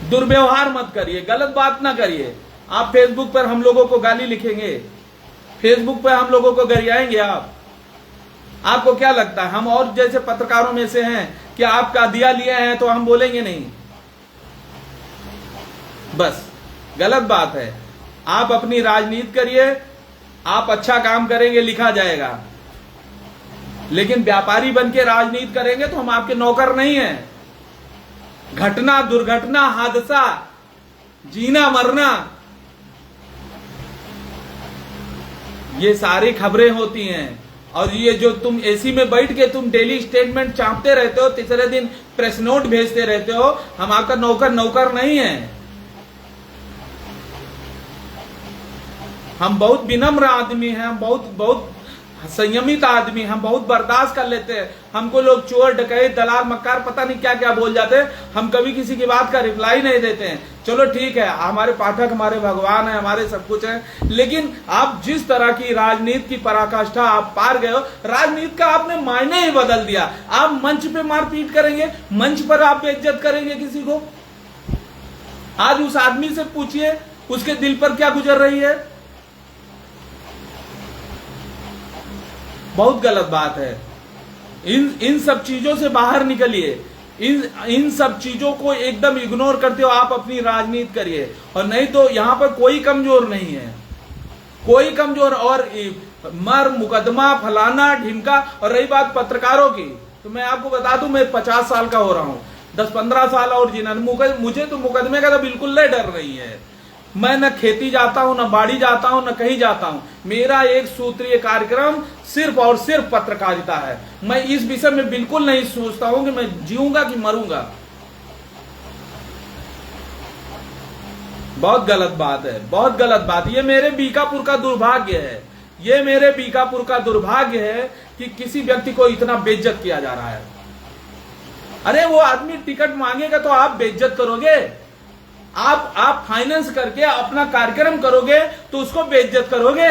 दुर्व्यवहार मत करिए, गलत बात ना करिए। आप फेसबुक पर हम लोगों को गाली लिखेंगे, फेसबुक पर हम लोगों को गरियाएंगे आप। आपको क्या लगता है हम और जैसे पत्रकारों में से हैं कि आपका दिया लिया है तो हम बोलेंगे नहीं? बस गलत बात है। आप अपनी राजनीति करिए, आप अच्छा काम करेंगे लिखा जाएगा, लेकिन व्यापारी बन के राजनीति करेंगे तो हम आपके नौकर नहीं हैं। घटना, दुर्घटना, हादसा, जीना मरना, ये सारी खबरें होती हैं। और ये जो तुम एसी में बैठ के तुम डेली स्टेटमेंट चापते रहते हो, तीसरे दिन प्रेस नोट भेजते रहते हो, हम आपका नौकर नहीं है। हम बहुत विनम्र आदमी हैं, हम बहुत संयमित आदमी, हम बहुत बर्दाश्त कर लेते हैं। हमको लोग चोर, डकैत, दलाल, मक्कार पता नहीं क्या क्या बोल जाते हैं, हम कभी किसी की बात का रिप्लाई नहीं देते हैं। चलो ठीक है, हमारे पाठक हमारे भगवान है, हमारे सब कुछ है, लेकिन आप जिस तरह की राजनीति की पराकाष्ठा आप पार गए हो, राजनीति का आपने मायने ही बदल दिया। आप मंच पे मारपीट करेंगे, मंच पर आप बेइज्जत करेंगे किसी को। आज उस आदमी से पूछिए उसके दिल पर क्या गुजर रही है। बहुत गलत बात है। इन सब चीजों से बाहर निकलिए, इन सब चीजों को एकदम इग्नोर करते हो आप अपनी राजनीति करिए। और नहीं तो यहां पर कोई कमजोर नहीं है, कोई कमजोर। और मर मुकदमा फलाना ढिमका। और रही बात पत्रकारों की, तो मैं आपको बता दूं, मैं 50 साल का हो रहा हूं, 10-15 साल और जीना। मुझे तो मुकदमे का तो बिल्कुल डर नहीं है। मैं न खेती जाता हूं, न बाड़ी जाता हूं, न कहीं जाता हूं। मेरा एक सूत्रीय कार्यक्रम सिर्फ और सिर्फ पत्रकारिता है। मैं इस विषय में बिल्कुल नहीं सोचता हूं कि मैं जीऊंगा कि मरूंगा। बहुत गलत बात है, बहुत गलत बात। ये मेरे बीकापुर का दुर्भाग्य है, ये मेरे बीकापुर का दुर्भाग्य है कि किसी व्यक्ति को इतना बेइज्जत किया जा रहा है। अरे वो आदमी टिकट मांगेगा तो आप बेइज्जत करोगे? आप फाइनेंस करके अपना कार्यक्रम करोगे तो उसको बेइज्जत करोगे?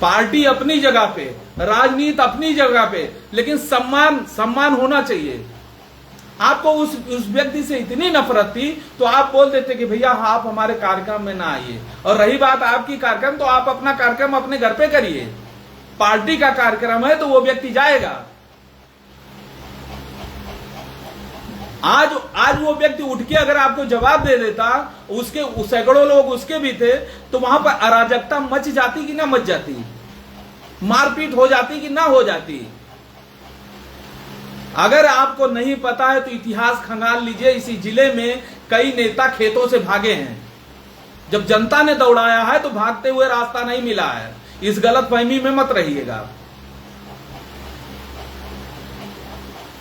पार्टी अपनी जगह पे, राजनीति अपनी जगह पे, लेकिन सम्मान होना चाहिए। आपको उस व्यक्ति से इतनी नफरत थी तो आप बोल देते कि भैया आप हमारे कार्यक्रम में ना आइए। और रही बात आपकी कार्यक्रम, तो आप अपना कार्यक्रम अपने घर पे करिए। पार्टी का कार्यक्रम है तो वो व्यक्ति जाएगा। आज वो व्यक्ति उठ के अगर आपको जवाब दे देता, उसके सैकड़ों लोग उसके भी थे, तो वहां पर अराजकता मच जाती कि ना मच जाती, मारपीट हो जाती कि ना हो जाती। अगर आपको नहीं पता है तो इतिहास खंगाल लीजिए। इसी जिले में कई नेता खेतों से भागे हैं। जब जनता ने दौड़ाया है तो भागते हुए रास्ता नहीं मिला है। इस गलतफहमी में मत रहिएगा।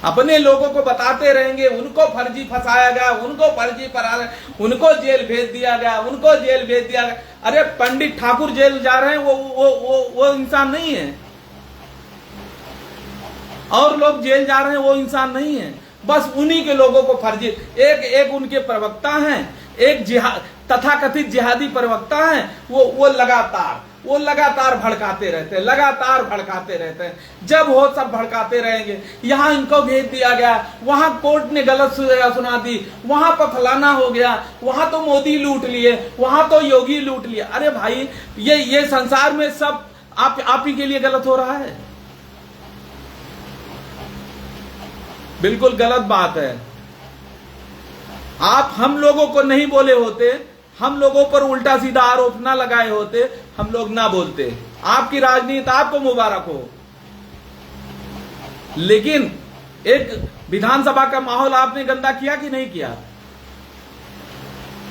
अपने लोगों को बताते रहेंगे उनको फर्जी फंसाया गया, उनको फर्जी उनको जेल भेज दिया गया, उनको जेल भेज दिया गया। अरे पंडित ठाकुर जेल जा रहे हैं, वो इंसान नहीं है। और लोग जेल जा रहे हैं, वो इंसान नहीं है। बस उन्हीं के लोगों को फर्जी, एक उनके प्रवक्ता हैं, एक तथाकथित जिहादी प्रवक्ता हैं, वो लगातार भड़काते रहते हैं। जब हो सब भड़काते रहेंगे। यहां इनको भेज दिया गया, वहां कोर्ट ने गलत सुना दी, वहां पर फलाना हो गया, वहां तो मोदी लूट लिए, वहां तो योगी लूट लिया। अरे भाई, ये संसार में सब आप ही के लिए गलत हो रहा है। बिल्कुल गलत बात है। आप हम लोगों को नहीं बोले होते, हम लोगों पर उल्टा सीधा आरोप ना लगाए होते, हम लोग ना बोलते। आपकी राजनीति आपको मुबारक हो। लेकिन एक विधानसभा का माहौल आपने गंदा किया कि नहीं किया?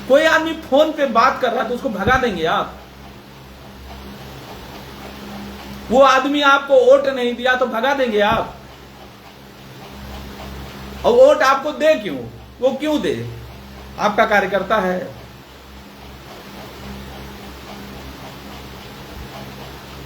कोई आदमी फोन पे बात कर रहा है तो उसको भगा देंगे आप? वो आदमी आपको वोट नहीं दिया तो भगा देंगे आप? और वोट आपको दे क्यों? वो क्यों दे? आपका कार्यकर्ता है।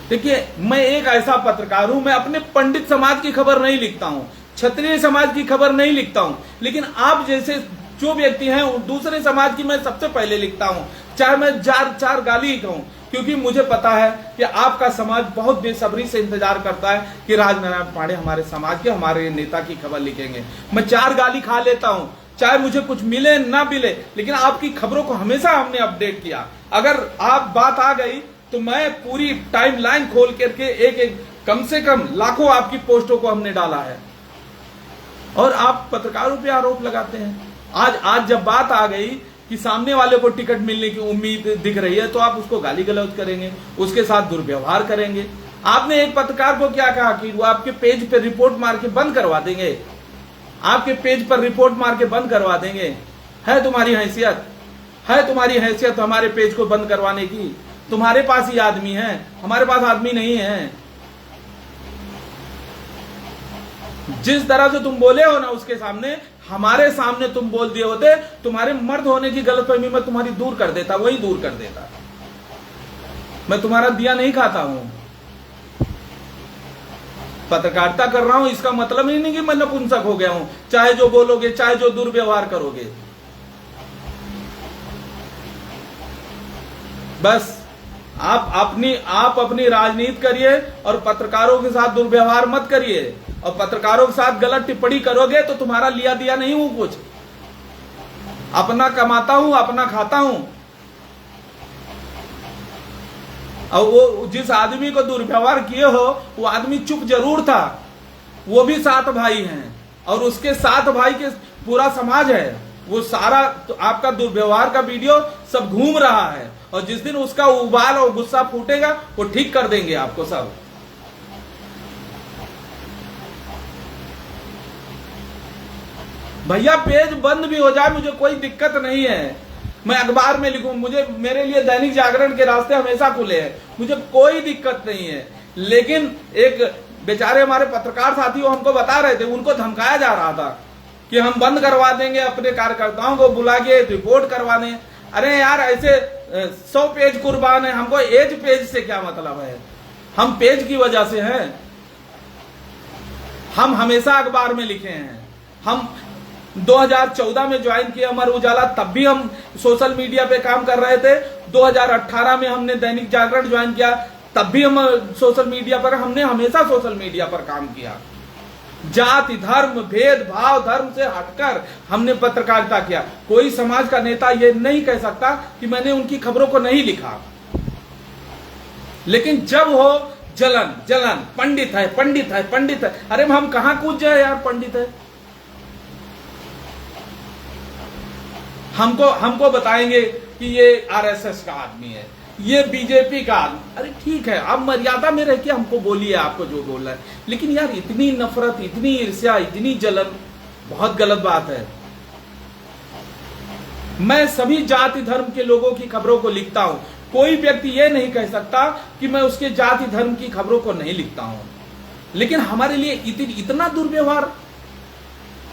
देखिए, मैं एक ऐसा पत्रकार हूं, मैं अपने पंडित समाज की खबर नहीं लिखता हूं, क्षत्रिय समाज की खबर नहीं लिखता हूं, लेकिन आप जैसे जो व्यक्ति हैं दूसरे समाज की मैं सबसे पहले लिखता हूं, चाहे मैं चार गाली ही कहूं, क्योंकि मुझे पता है कि आपका समाज बहुत बेसब्री से इंतजार करता है कि राजनारायण पांडे हमारे समाज के, हमारे नेता की खबर लिखेंगे। मैं 4 गाली खा लेता हूं, चाहे मुझे कुछ मिले ना मिले, लेकिन आपकी खबरों को हमेशा हमने अपडेट किया। अगर आप बात आ गई तो मैं पूरी टाइमलाइन खोल करके एक कम से कम लाखों आपकी पोस्टों को हमने डाला है, और आप पत्रकारों पे आरोप लगाते हैं। आज जब बात आ गई कि सामने वाले को टिकट मिलने की उम्मीद दिख रही है, तो आप उसको गाली गलौज करेंगे, उसके साथ दुर्व्यवहार करेंगे। आपने एक पत्रकार को क्या कहा कि वो आपके पेज पे रिपोर्ट मार के बंद करवा देंगे, आपके पेज पर रिपोर्ट मार के बंद करवा देंगे। है तुम्हारी हैसियत, है तुम्हारी हैसियत हमारे पेज को बंद करवाने की? तुम्हारे पास ही आदमी है, हमारे पास आदमी नहीं है। जिस तरह से तुम बोले हो ना उसके सामने, हमारे सामने तुम बोल दिए होते, तुम्हारे मर्द होने की गलतफहमी मैं तुम्हारी दूर कर देता, वही दूर कर देता। मैं तुम्हारा दिया नहीं खाता हूं, पत्रकारिता कर रहा हूं, इसका मतलब ही नहीं कि मैं नपुंसक हो गया हूं। चाहे जो बोलोगे, चाहे जो दुर्व्यवहार करोगे, बस आप अपनी राजनीति करिए और पत्रकारों के साथ दुर्व्यवहार मत करिए। और पत्रकारों के साथ गलत टिप्पणी करोगे तो तुम्हारा लिया दिया नहीं हूं कुछ, अपना कमाता हूं, अपना खाता हूं। और वो जिस आदमी को दुर्व्यवहार किए हो वो आदमी चुप जरूर था, वो भी 7 भाई हैं और उसके 7 भाई के पूरा समाज है। वो सारा तो आपका दुर्व्यवहार का वीडियो सब घूम रहा है, और जिस दिन उसका उबाल और गुस्सा फूटेगा वो ठीक कर देंगे आपको सब। भैया पेज बंद भी हो जाए मुझे कोई दिक्कत नहीं है, मैं अखबार में लिखूं, मेरे लिए दैनिक जागरण के रास्ते हमेशा खुले हैं, मुझे कोई दिक्कत नहीं है। लेकिन एक बेचारे हमारे पत्रकार साथी हमको बता रहे थे, उनको धमकाया जा रहा था कि हम बंद करवा देंगे, अपने कार्यकर्ताओं को बुला के रिपोर्ट करवाने। अरे यार, ऐसे 100 पेज कुर्बान है, हमको एज पेज से क्या मतलब है? हम पेज की वजह से हैं, हम हमेशा अखबार में लिखे हैं। हम 2014 में ज्वाइन किया अमर उजाला, तब भी हम सोशल मीडिया पे काम कर रहे थे। 2018 में हमने दैनिक जागरण ज्वाइन किया, तब भी हम सोशल मीडिया पर, हमने हमेशा सोशल मीडिया पर काम किया। जाति धर्म भेदभाव धर्म से हटकर हमने पत्रकारिता किया। कोई समाज का नेता ये नहीं कह सकता कि मैंने उनकी खबरों को नहीं लिखा। लेकिन जब हो जलन जलन, पंडित है पंडित है पंडित है, अरे हम कहां कूद जाए यार, पंडित है। हमको बताएंगे कि ये आरएसएस का आदमी है, ये बीजेपी का आदमी। अरे ठीक है, आप मर्यादा में रह के हमको बोलिए आपको जो बोलना है, लेकिन यार इतनी नफरत, इतनी ईर्ष्या, इतनी जलन बहुत गलत बात है। मैं सभी जाति धर्म के लोगों की खबरों को लिखता हूं, कोई व्यक्ति ये नहीं कह सकता कि मैं उसके जाति धर्म की खबरों को नहीं लिखता हूं। लेकिन हमारे लिए इतना दुर्व्यवहार,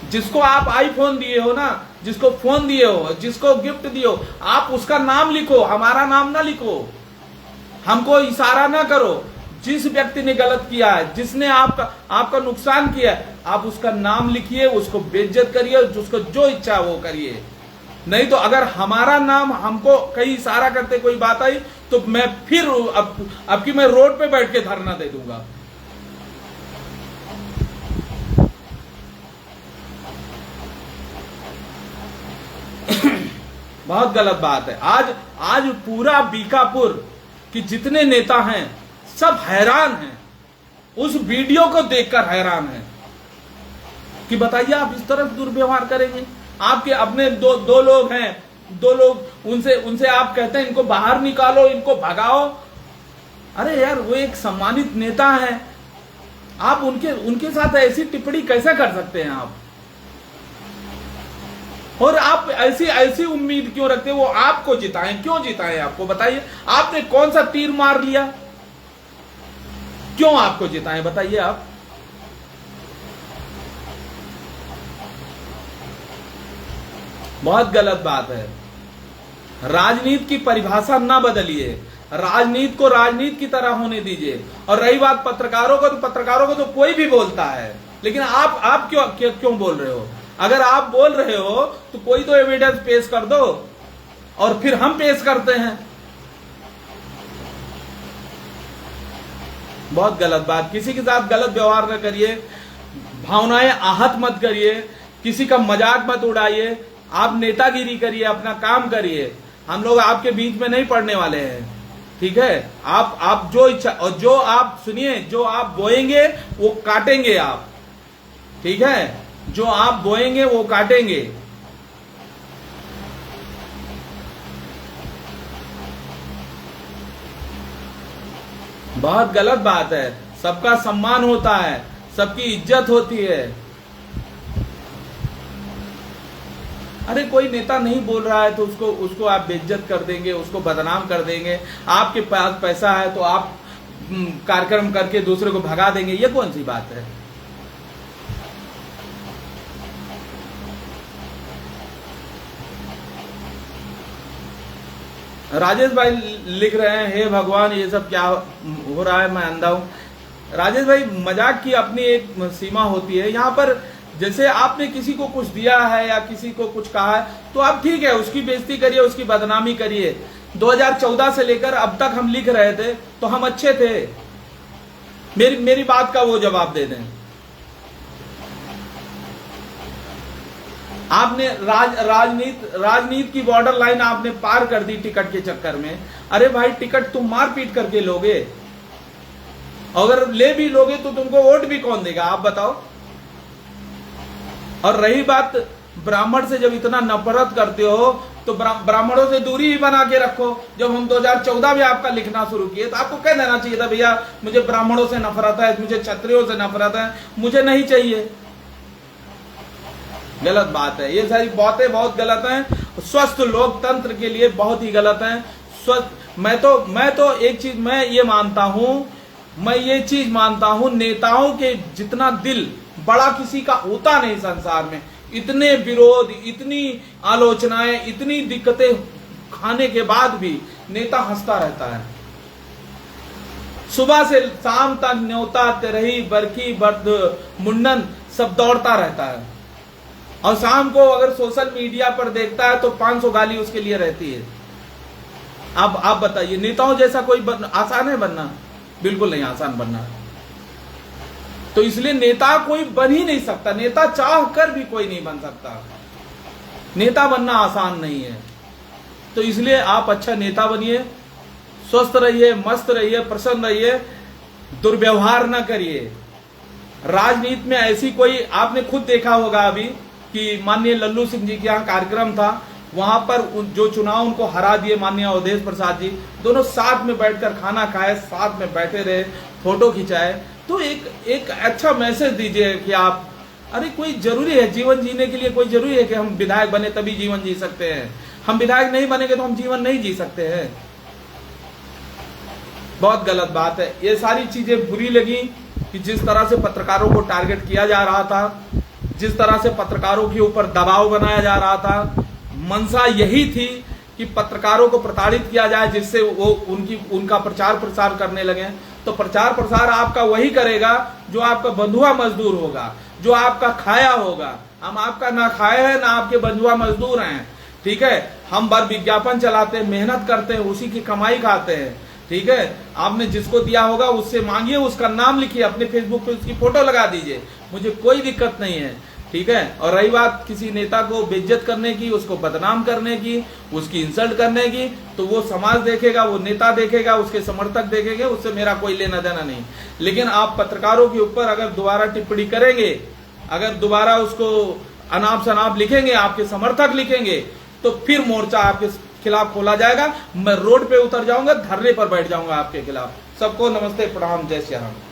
जिसको आप आईफोन दिए हो ना, जिसको फोन दिए हो, जिसको गिफ्ट दिए हो, आप उसका नाम लिखो, हमारा नाम ना लिखो, हमको इशारा ना करो। जिस व्यक्ति ने गलत किया है, जिसने आपका नुकसान किया है, आप उसका नाम लिखिए, उसको बेइज्जत करिए, उसको जो इच्छा वो करिए। नहीं तो अगर हमारा नाम हमको कहीं इशारा करते कोई बात आई तो मैं फिर अब की मैं रोड पे बैठ के धरना दे दूंगा। बहुत गलत बात है। आज पूरा बीकापुर की जितने नेता हैं सब हैरान हैं, उस वीडियो को देखकर हैरान हैं कि बताइए आप इस तरह दुर्व्यवहार करेंगे। आपके अपने दो लोग हैं, 2 लोग, उनसे आप कहते हैं इनको बाहर निकालो, इनको भगाओ। अरे यार, वो एक सम्मानित नेता है, आप उनके साथ ऐसी टिप्पणी कैसे कर सकते हैं आप? और आप ऐसी उम्मीद क्यों रखते हैं वो आपको जिताएं? क्यों जिताएं आपको? बताइए, आपने कौन सा तीर मार लिया, क्यों आपको जिताएं? बताइए आप। बहुत गलत बात है। राजनीति की परिभाषा ना बदलिए, राजनीति को राजनीति की तरह होने दीजिए। और रही बात पत्रकारों को, तो पत्रकारों को तो कोई भी बोलता है, लेकिन आप क्यों बोल रहे हो? अगर आप बोल रहे हो तो कोई तो एविडेंस पेश कर दो, और फिर हम पेश करते हैं। बहुत गलत बात। किसी के साथ गलत व्यवहार न करिए, भावनाएं आहत मत करिए, किसी का मजाक मत उड़ाइए। आप नेतागिरी करिए, अपना काम करिए। हम लोग आपके बीच में नहीं पड़ने वाले हैं, ठीक है? आप जो इच्छा, और जो आप सुनिए, जो आप बोएंगे वो काटेंगे आप, ठीक है? जो आप बोएंगे वो काटेंगे। बहुत गलत बात है। सबका सम्मान होता है, सबकी इज्जत होती है। अरे कोई नेता नहीं बोल रहा है तो उसको आप बेइज्जत कर देंगे, उसको बदनाम कर देंगे। आपके पास पैसा है तो आप कार्यक्रम करके दूसरे को भगा देंगे, ये कौन सी बात है? राजेश भाई लिख रहे हैं, हे भगवान ये सब क्या हो रहा है, मैं अंधा हूं। राजेश भाई, मजाक की अपनी एक सीमा होती है। यहाँ पर जैसे आपने किसी को कुछ दिया है या किसी को कुछ कहा है तो आप ठीक है उसकी बेइज्जती करिए, उसकी बदनामी करिए। 2014 से लेकर अब तक हम लिख रहे थे तो हम अच्छे थे। मेरी बात का वो जवाब दे दें। आपने राजनीति की बॉर्डर लाइन आपने पार कर दी टिकट के चक्कर में। अरे भाई, टिकट तुम मारपीट करके लोगे, अगर ले भी लोगे तो तुमको वोट भी कौन देगा, आप बताओ? और रही बात ब्राह्मण से, जब इतना नफरत करते हो तो ब्राह्मणों से दूरी ही बना के रखो। जब हम 2014 में आपका लिखना शुरू किए तो आपको कह देना चाहिए था, भैया मुझे ब्राह्मणों से नफरत है, मुझे क्षत्रियों से नफरत है, मुझे नहीं चाहिए। गलत बात है, ये सारी बातें बहुत गलत हैं, स्वस्थ लोकतंत्र के लिए बहुत ही गलत हैं। स्वस्थ मैं तो एक चीज मैं ये मानता हूं, नेताओं के जितना दिल बड़ा किसी का होता नहीं संसार में। इतने विरोध, इतनी आलोचनाएं, इतनी दिक्कतें खाने के बाद भी नेता हंसता रहता है। सुबह से शाम तक न्योता, तेरही, बरखी, बर्द, मुंडन सब दौड़ता रहता है, और शाम को अगर सोशल मीडिया पर देखता है तो 500 गाली उसके लिए रहती है। अब आप बताइए, नेताओं जैसा कोई आसान है बनना? बिल्कुल नहीं आसान बनना। तो इसलिए नेता कोई बन ही नहीं सकता, नेता चाह कर भी कोई नहीं बन सकता। नेता बनना आसान नहीं है। तो इसलिए आप अच्छा नेता बनिए, स्वस्थ रहिए, मस्त रहिए, प्रसन्न रहिए, दुर्व्यवहार न करिए। राजनीति में ऐसी कोई, आपने खुद देखा होगा अभी कि माननीय लल्लू सिंह जी के यहाँ कार्यक्रम था, वहां पर जो चुनाव उनको हरा दिए माननीय अवधेश प्रसाद जी, दोनों साथ में बैठकर खाना खाए, साथ में बैठे रहे, फोटो खिंचाए। तो एक अच्छा मैसेज दीजिए कि आप, अरे कोई जरूरी है जीवन जीने के लिए, कोई जरूरी है कि हम विधायक बने तभी जीवन जी सकते हैं? हम विधायक नहीं बनेंगे तो हम जीवन नहीं जी सकते हैं। बहुत गलत बात है। ये सारी चीजें बुरी लगी कि जिस तरह से पत्रकारों को टारगेट किया जा रहा था, जिस तरह से पत्रकारों के ऊपर दबाव बनाया जा रहा था, मंशा यही थी कि पत्रकारों को प्रताड़ित किया जाए, जिससे वो उनका प्रचार प्रसार करने लगे। तो प्रचार प्रसार आपका वही करेगा जो आपका बंधुआ मजदूर होगा, जो आपका खाया होगा। हम आपका ना खाए हैं ना आपके बंधुआ मजदूर हैं, ठीक है? हम बार विज्ञापन चलाते हैं, मेहनत करते हैं, उसी की कमाई खाते हैं, ठीक है? आपने जिसको दिया होगा उससे मांगिए, उसका नाम लिखिए, अपने फेसबुक पे उसकी फोटो लगा दीजिए, मुझे कोई दिक्कत नहीं है, ठीक है? और रही बात किसी नेता को बेइज्जत करने की, उसको बदनाम करने की, उसकी इंसल्ट करने की, तो वो समाज देखेगा, वो नेता देखेगा, उसके समर्थक देखेंगे, उससे मेरा कोई लेना देना नहीं। लेकिन आप पत्रकारों के ऊपर अगर दोबारा टिप्पणी करेंगे, अगर दोबारा उसको अनाप शनाप लिखेंगे, आपके समर्थक लिखेंगे, तो फिर मोर्चा आपके खिलाफ खोला जाएगा। मैं रोड पे उतर जाऊंगा, धरने पर बैठ जाऊंगा आपके खिलाफ। सबको नमस्ते, प्रणाम, जय श्री राम।